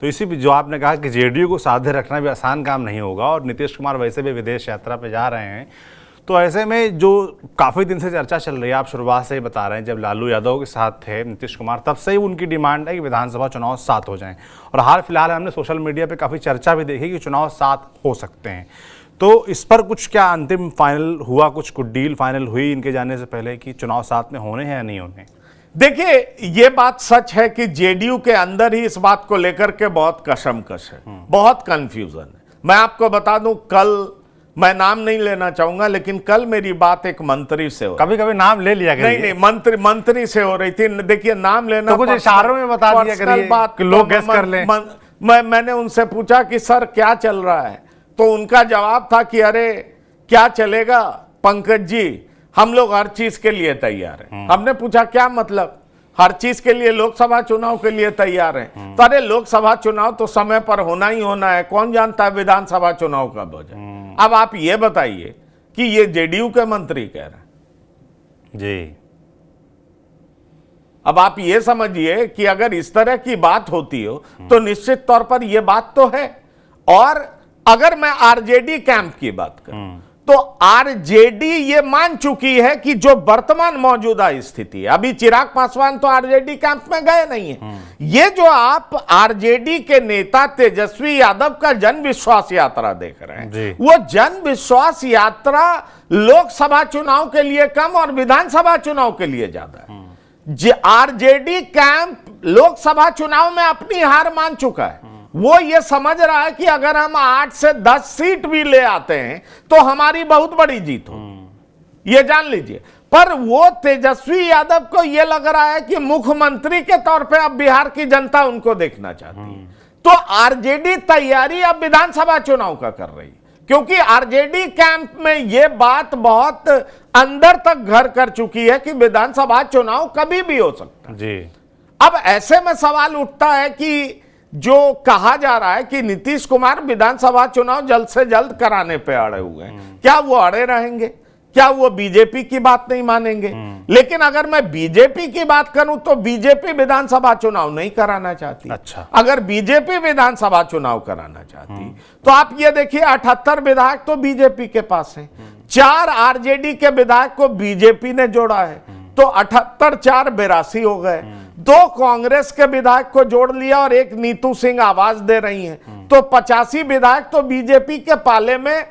तो इसी भी जो आपने कहा कि जेडीयू को साधे रखना भी आसान काम नहीं होगा और नीतीश कुमार वैसे भी विदेश यात्रा पे जा रहे हैं, तो ऐसे में जो काफ़ी दिन से चर्चा चल रही है, आप शुरुआत से ही बता रहे हैं, जब लालू यादव के साथ थे नीतीश कुमार तब से ही उनकी डिमांड है कि विधानसभा चुनाव 7 हो जाएं। और हाल फिलहाल हमने सोशल मीडिया पे काफ़ी चर्चा भी देखी कि चुनाव 7 हो सकते हैं। तो इस पर कुछ क्या अंतिम फाइनल हुआ, कुछ डील फाइनल हुई इनके जाने से पहले कि चुनाव 7 में होने हैं या नहीं होने? देखिए, ये बात सच है कि जेडीयू के अंदर ही इस बात को लेकर के बहुत कशमकश है, बहुत कंफ्यूजन है। मैं आपको बता दूं, कल मैं नाम नहीं लेना चाहूंगा, लेकिन कल मेरी बात एक मंत्री से हो, कभी कभी नाम ले लिया करिए। नहीं, मंत्री से हो रही थी। देखिए, नाम लेना तो कुछ इशारों में बता दिया करिए बात कि लोग गेस कर लें। मैंने उनसे पूछा कि सर क्या चल रहा है, तो उनका जवाब था कि अरे क्या चलेगा पंकज जी, हम लोग हर चीज के लिए तैयार हैं। हमने पूछा क्या मतलब, हर चीज के लिए, लोकसभा चुनाव के लिए तैयार हैं? तो अरे लोकसभा चुनाव तो समय पर होना ही होना है, कौन जानता है विधानसभा चुनाव कब हो जाए। अब आप ये बताइए कि ये जेडीयू के मंत्री कह रहे हैं जी। अब आप ये समझिए कि अगर इस तरह की बात होती हो तो निश्चित तौर पर यह बात तो है। और अगर मैं आरजेडी कैंप की बात करूं तो आरजेडी ये मान चुकी है कि जो वर्तमान मौजूदा स्थिति है, अभी चिराग पासवान तो आरजेडी कैंप में गए नहीं है। ये जो आप आरजेडी के नेता तेजस्वी यादव का जन विश्वास यात्रा देख रहे हैं, वो जन विश्वास यात्रा लोकसभा चुनाव के लिए कम और विधानसभा चुनाव के लिए ज्यादा है। आरजेडी कैंप लोकसभा चुनाव में अपनी हार मान चुका है। वो ये समझ रहा है कि अगर हम 8 से 10 सीट भी ले आते हैं तो हमारी बहुत बड़ी जीत हो, ये जान लीजिए। पर वो तेजस्वी यादव को ये लग रहा है कि मुख्यमंत्री के तौर पे अब बिहार की जनता उनको देखना चाहती है। तो आरजेडी तैयारी अब विधानसभा चुनाव का कर रही है, क्योंकि आरजेडी कैंप में ये बात बहुत अंदर तक घर कर चुकी है कि विधानसभा चुनाव कभी भी हो सकता है जी। अब ऐसे में सवाल उठता है कि जो कहा जा रहा है कि नीतीश कुमार विधानसभा चुनाव जल्द से जल्द कराने पे अड़े हुए हैं, क्या वो अड़े रहेंगे? क्या वो बीजेपी की बात नहीं मानेंगे? लेकिन अगर मैं बीजेपी की बात करूं तो बीजेपी विधानसभा चुनाव नहीं कराना चाहती। अच्छा। अगर बीजेपी विधानसभा चुनाव कराना चाहती तो आप ये देखिए, 78 विधायक तो बीजेपी के पास हैं, 4 आरजेडी के विधायक को बीजेपी ने जोड़ा है, तो 78 4 82 हो गए। 2 कांग्रेस के विधायक को जोड़ लिया और एक नीतू सिंह आवाज दे रही हैं, तो 85 विधायक तो बीजेपी के पाले में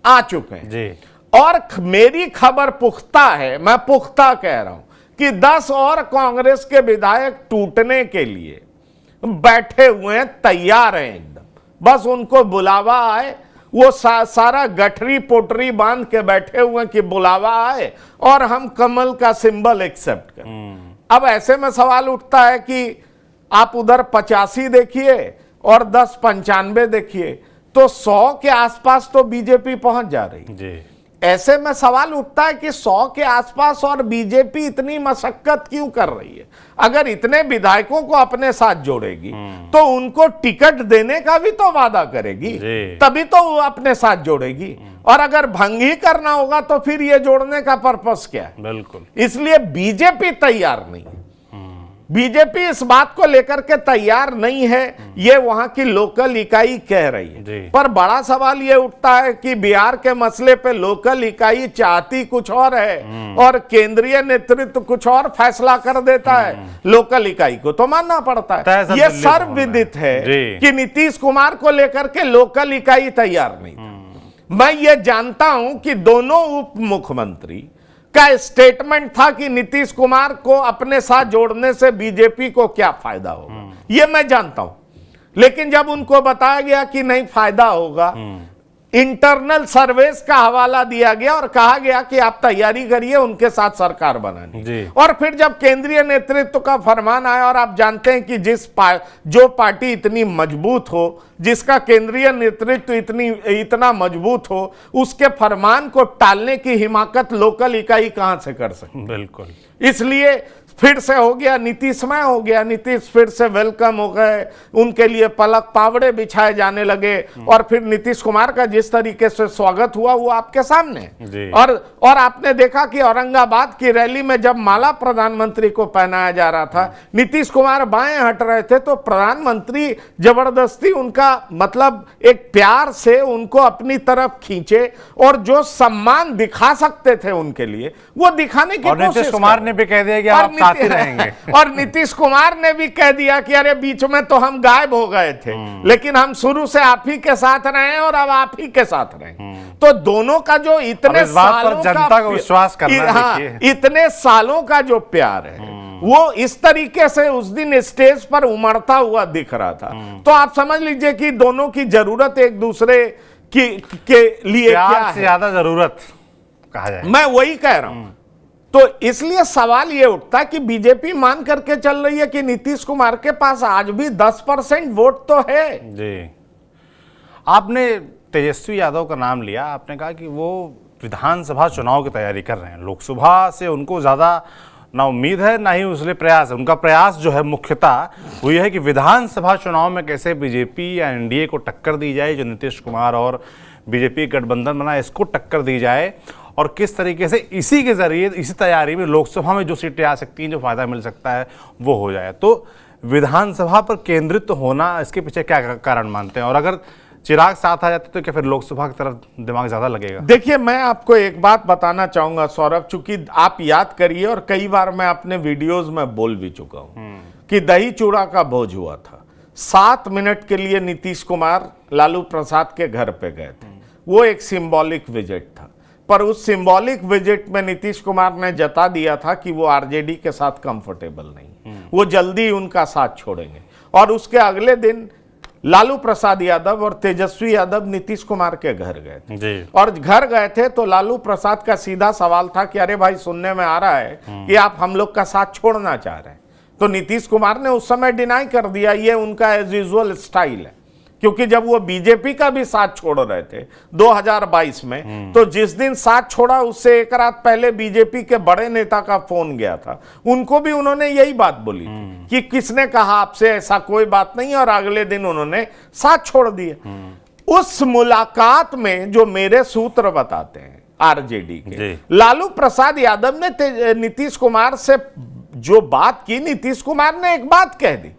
आ चुके हैं जी। और मेरी खबर पुख्ता है, मैं पुख्ता कह रहा हूं कि 10 और कांग्रेस के विधायक टूटने के लिए बैठे हुए हैं, तैयार हैं एकदम। बस उनको बुलावा आए, वो सारा गठरी पोटरी बांध के बैठे हुए कि बुलावा आए और हम कमल का सिंबल एक्सेप्ट करें। अब ऐसे में सवाल उठता है कि आप उधर 85 देखिए और 10 95 देखिए, तो 100 के आसपास तो बीजेपी पहुंच जा रही जी। ऐसे में सवाल उठता है कि 100 के आसपास और बीजेपी इतनी मशक्कत क्यों कर रही है? अगर इतने विधायकों को अपने साथ जोड़ेगी तो उनको टिकट देने का भी तो वादा करेगी, तभी तो वो अपने साथ जोड़ेगी। और अगर भंग ही करना होगा तो फिर ये जोड़ने का पर्पस क्या है? बिल्कुल। इसलिए बीजेपी तैयार नहीं है, बीजेपी इस बात को लेकर के तैयार नहीं है, ये वहां की लोकल इकाई कह रही है। पर बड़ा सवाल ये उठता है कि बिहार के मसले पे लोकल इकाई चाहती कुछ और है और केंद्रीय नेतृत्व कुछ और फैसला कर देता है। लोकल इकाई को तो मानना पड़ता है। ये सर्वविदित है कि नीतीश कुमार को लेकर के लोकल इकाई तैयार नहीं था। मैं ये जानता हूं कि दोनों उप मुख्यमंत्री का स्टेटमेंट था कि नीतीश कुमार को अपने साथ जोड़ने से बीजेपी को क्या फायदा होगा, ये मैं जानता हूं। लेकिन जब उनको बताया गया कि नहीं फायदा होगा, इंटरनल सर्वेस का हवाला दिया गया और कहा गया कि आप तैयारी करिए उनके साथ सरकार बनानी। और फिर जब केंद्रीय नेतृत्व का फरमान आया, और आप जानते हैं कि जो पार्टी इतनी मजबूत हो, जिसका केंद्रीय नेतृत्व इतना मजबूत हो, उसके फरमान को टालने की हिमाकत लोकल इकाई कहां से कर सकती? बिल्कुल। इसलिए फिर से हो गया नीतीशमय हो गया, नीतीश फिर से वेलकम हो गए, उनके लिए पलक पावड़े बिछाए जाने लगे और फिर नीतीश कुमार का जिस तरीके से स्वागत हुआ वो आपके सामने। और आपने देखा कि औरंगाबाद की रैली में जब माला प्रधानमंत्री को पहनाया जा रहा था, नीतीश कुमार बाएं हट रहे थे तो प्रधानमंत्री जबरदस्ती उनका मतलब एक प्यार से उनको अपनी तरफ खींचे और जो सम्मान दिखा सकते थे उनके लिए वो दिखाने की कोशिश। नीतीश कुमार ने भी कह दिया कि आप साथ ही रहेंगे। और नीतीश कुमार ने भी कह दिया कि अरे बीच में तो हम गायब हो गए थे, लेकिन हम शुरू से आप ही के साथ रहे और अब आप ही के साथ रहे। तो दोनों का जो इतने सालों जनता को विश्वास करना इतने सालों का जो प्यार है वो इस तरीके से उस दिन स्टेज पर उमड़ता हुआ दिख रहा था। तो आप समझ लीजिए कि दोनों की जरूरत एक दूसरे के लिए क्या है, ज्यादा जरूरत कहा जाए। मैं वही कह रहा हूं। तो इसलिए सवाल यह उठता है कि बीजेपी मान करके चल रही है कि नीतीश कुमार के पास आज भी 10% वोट तो है। जी, आपने तेजस्वी यादव का नाम लिया, आपने कहा कि वो विधानसभा चुनाव की तैयारी कर रहे हैं। लोकसभा से उनको ज्यादा ना उम्मीद है ना ही उसके प्रयास है। उनका प्रयास जो है मुख्यतः वो ये है कि विधानसभा चुनाव में कैसे बीजेपी या एनडीए को टक्कर दी जाए, जो नीतीश कुमार और बीजेपी गठबंधन बना इसको टक्कर दी जाए, और किस तरीके से इसी के जरिए इसी तैयारी में लोकसभा में जो सीटें आ सकती हैं, जो फायदा मिल सकता है वो हो जाए। तो विधानसभा पर केंद्रित तो होना, इसके पीछे क्या कारण मानते हैं? और अगर चिराग साथ आ जाते तो क्या फिर लोकसभा की तरफ दिमाग ज्यादा लगेगा? देखिए, मैं आपको एक बात बताना चाहूंगा सौरभ, चूंकि आप याद करिए और कई बार मैं अपने वीडियोस में बोल भी चुका हूं कि दही चूड़ा का भोज हुआ था। 7 मिनट के लिए नीतीश कुमार लालू प्रसाद के घर पे गए थे। वो एक सिंबॉलिक विजिट था, पर उस सिंबॉलिक विजिट में नीतीश कुमार ने जता दिया था कि वो आरजेडी के साथ कंफर्टेबल नहीं, वो जल्दी उनका साथ छोड़ेंगे। और उसके अगले दिन लालू प्रसाद यादव और तेजस्वी यादव नीतीश कुमार के घर गए थे। और घर गए थे तो लालू प्रसाद का सीधा सवाल था कि अरे भाई, सुनने में आ रहा है कि आप हम लोग का साथ छोड़ना चाह रहे हैं। तो नीतीश कुमार ने उस समय डिनाई कर दिया, ये उनका एज यूजुअल स्टाइल है, क्योंकि जब वो बीजेपी का भी साथ छोड़ रहे थे 2022 में, तो जिस दिन साथ छोड़ा उससे एक रात पहले बीजेपी के बड़े नेता का फोन गया था, उनको भी उन्होंने यही बात बोली थी कि किसने कहा आपसे, ऐसा कोई बात नहीं, और अगले दिन उन्होंने साथ छोड़ दिया। उस मुलाकात में जो मेरे सूत्र बताते हैं आरजेडी के, लालू प्रसाद यादव ने नीतीश कुमार से जो बात की, नीतीश कुमार ने एक बात कह दी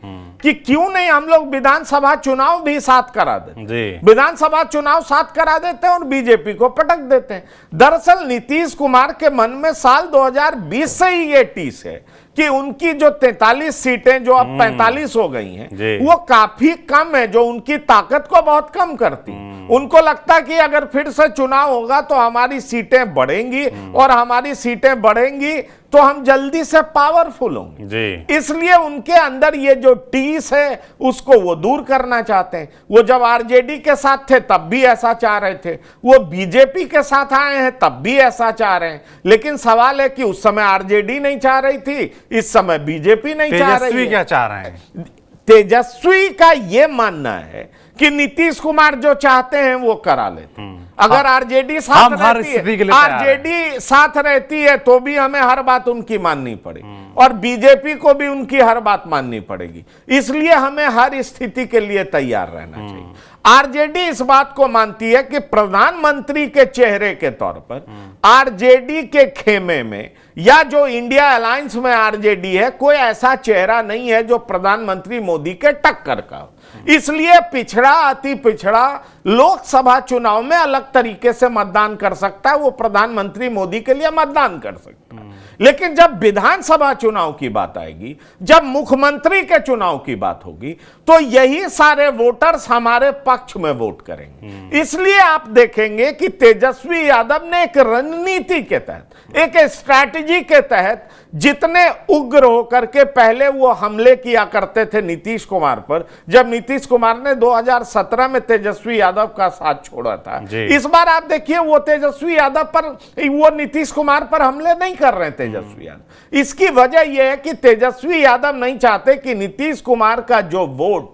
कि क्यों नहीं हम लोग विधानसभा चुनाव भी साथ करा देते, विधानसभा चुनाव साथ करा देते हैं और बीजेपी को पटक देते हैं। दरअसल नीतीश कुमार के मन में साल 2020 से ही ये टीस है कि उनकी जो 43 सीटें जो अब 45 हो गई हैं, वो काफी कम है, जो उनकी ताकत को बहुत कम करती। उनको लगता कि अगर फिर से चुनाव होगा तो हमारी सीटें बढ़ेंगी, और हमारी सीटें बढ़ेंगी तो हम जल्दी से पावरफुल होंगे। इसलिए उनके अंदर ये जो टीस है उसको वो दूर करना चाहते हैं। वो जब आरजेडी के साथ थे तब भी ऐसा चाह रहे थे, वो बीजेपी के साथ आए हैं तब भी ऐसा चाह रहे हैं। लेकिन सवाल है कि उस समय आरजेडी नहीं चाह रही थी, इस समय बीजेपी नहीं चाह रही है। तेजस्वी क्या चाह रहे हैं? तेजस्वी का यह मानना है कि नीतीश कुमार जो चाहते हैं वो करा लेते। अगर आरजेडी साथ रहती है तो भी हमें हर बात उनकी माननी पड़ेगी, और बीजेपी को भी उनकी हर बात माननी पड़ेगी। इसलिए हमें हर स्थिति के लिए तैयार रहना चाहिए। आरजेडी इस बात को मानती है कि प्रधानमंत्री के चेहरे के तौर पर आरजेडी के खेमे में, या जो इंडिया अलायंस में आरजेडी है, कोई ऐसा चेहरा नहीं है जो प्रधानमंत्री मोदी के टक्कर का हो। इसलिए पिछड़ा, अति पिछड़ा लोकसभा चुनाव में अलग तरीके से मतदान कर सकता है, वो प्रधानमंत्री मोदी के लिए मतदान कर सकता है। लेकिन जब विधानसभा चुनाव की बात आएगी, जब मुख्यमंत्री के चुनाव की बात होगी, तो यही सारे वोटर्स हमारे पक्ष में वोट करेंगे। इसलिए आप देखेंगे कि तेजस्वी यादव ने एक रणनीति के तहत, एक स्ट्रैटेजी के तहत, जितने उग्र होकर के पहले वो हमले किया करते थे नीतीश कुमार पर, जब नीतीश कुमार ने 2017 में तेजस्वी यादव का साथ छोड़ा था, इस बार आप देखिए वो तेजस्वी यादव पर, वो नीतीश कुमार पर हमले नहीं कर रहे तेजस्वी यादव। इसकी वजह यह है कि तेजस्वी यादव नहीं चाहते कि नीतीश कुमार का जो वोट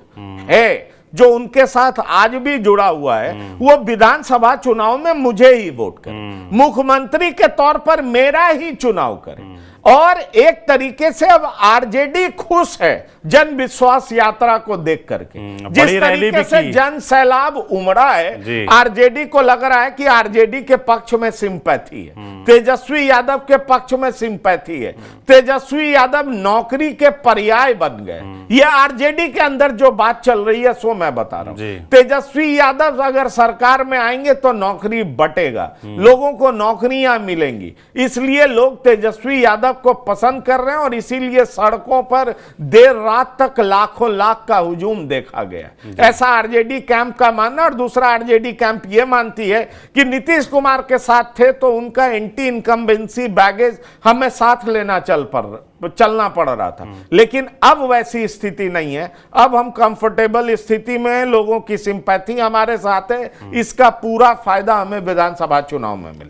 है, जो उनके साथ आज भी जुड़ा हुआ है, वो विधानसभा चुनाव में मुझे ही वोट करे, मुख्यमंत्री के तौर पर मेरा ही चुनाव करे। और एक तरीके से अब आरजेडी खुश है जन विश्वास यात्रा को देख करके। जिस बड़ी रैली तरीके भी से की। जन सैलाब उमड़ा है, आरजेडी को लग रहा है कि आरजेडी के पक्ष में सिंपैथी है, तेजस्वी यादव के पक्ष में सिंपैथी है, तेजस्वी यादव नौकरी के पर्याय बन गए। ये आरजेडी के अंदर जो बात चल रही है सो मैं बता रहा हूं। तेजस्वी यादव अगर सरकार में आएंगे तो नौकरी बटेगा, लोगों को नौकरियां मिलेंगी, इसलिए लोग तेजस्वी यादव को पसंद कर रहे हैं और इसीलिए सड़कों पर देर रात तक लाखों लाख का हुजूम देखा गया। ऐसा आरजेडी कैंप का मानना। और दूसरा आरजेडी कैंप यह मानती है कि नीतीश कुमार के साथ थे तो उनका एंटी इनकम्बेंसी बैगेज हमें साथ लेना चलना पड़ रहा था, लेकिन अब वैसी स्थिति नहीं है। अब हम कंफर्टेबल स्थिति में हैं, लोगों की सिंपैथी हमारे साथ है, इसका पूरा फायदा हमें विधानसभा चुनाव में मिले।